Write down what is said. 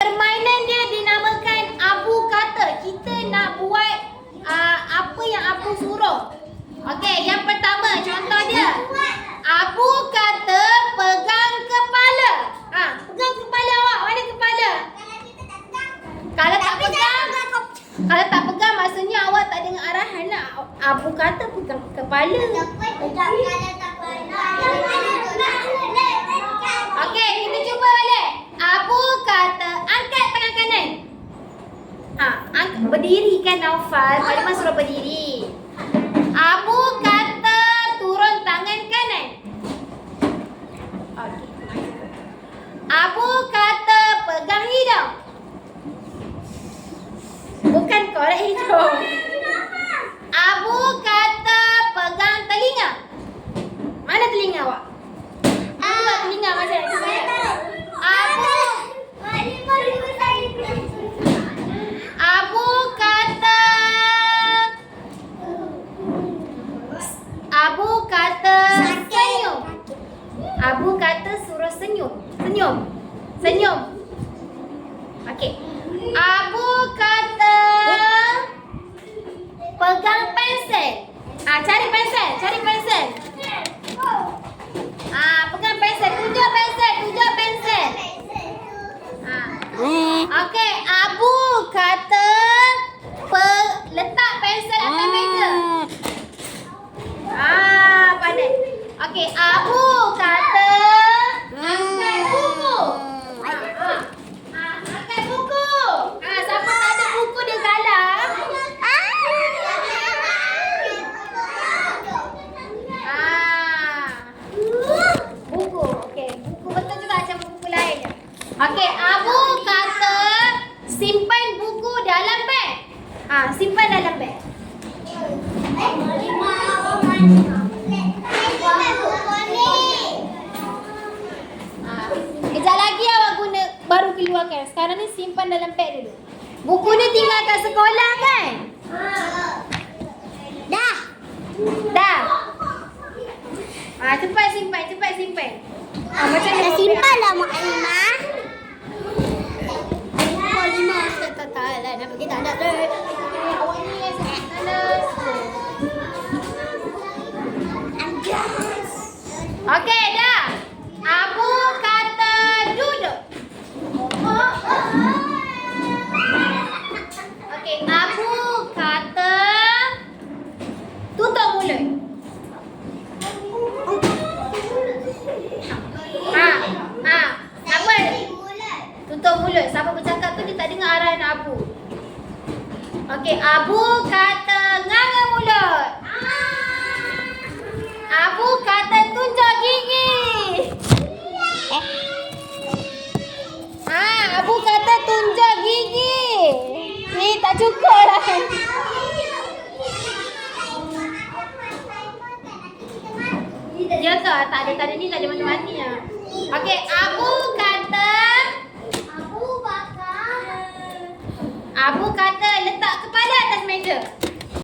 Permainan dia dinamakan Abu kata. Kita nak buat apa yang Abu suruh. Okey, yang pertama contoh dia. Abu kata pegang kepala. Pegang kepala awak. Mana kepala? Kalau tak pegang maksudnya awak tak dengar arahan lah. Abu kata pegang kepala. Okey, kita cuba balik. Abu kata angkat tangan kanan. Berdiri kan Naufal? Fatimah suruh berdiri. Abu kata turun tangan kanan. Okey. Abu kata pegang hidung. Bukan korek hidung. Abu kata pegang telinga. Mana telinga awak? Buka telinga macam ni. Abu kata senyum. Abu kata suruh senyum. Senyum. Okey. Abu kata pegang pensel. Cari pensel. Pegang pensel. Tunjuk pensel. Okey, Abu kata letak pensel atas meja. Pandai. Okey, Abu kata angkat buku. Angkat buku. Siapa tak ada buku dia galah. Buku. Okey, buku betul juga macam buku lain. Okey, Abu kata simpan buku dalam beg. Simpan dalam beg. Kejap lagi awak guna baru keluarkan. Sekarang ni simpan dalam beg dulu. Buku ni tinggal kat sekolah kan? Dah. Cepat simpan. Macam Dah simpan lah Mak Alimah. Mak Alimah tak lah nak pergi tak ada. Awak ni yang salah. Okey, dah. Abu kata duduk. Okey, Abu kata tutup mulut. Siapa? Tutup mulut. Siapa bercakap tu dia tak dengar arahan Abu. Okey, Abu kata nganga mulut. Abu kata tunjuk gigi. Abu kata tunjuk gigi. Ni tak cukup lah. Ya ke? Tak ada ni, tak ada mati-mati lah. Okey, Abu kata letak kepala atas meja.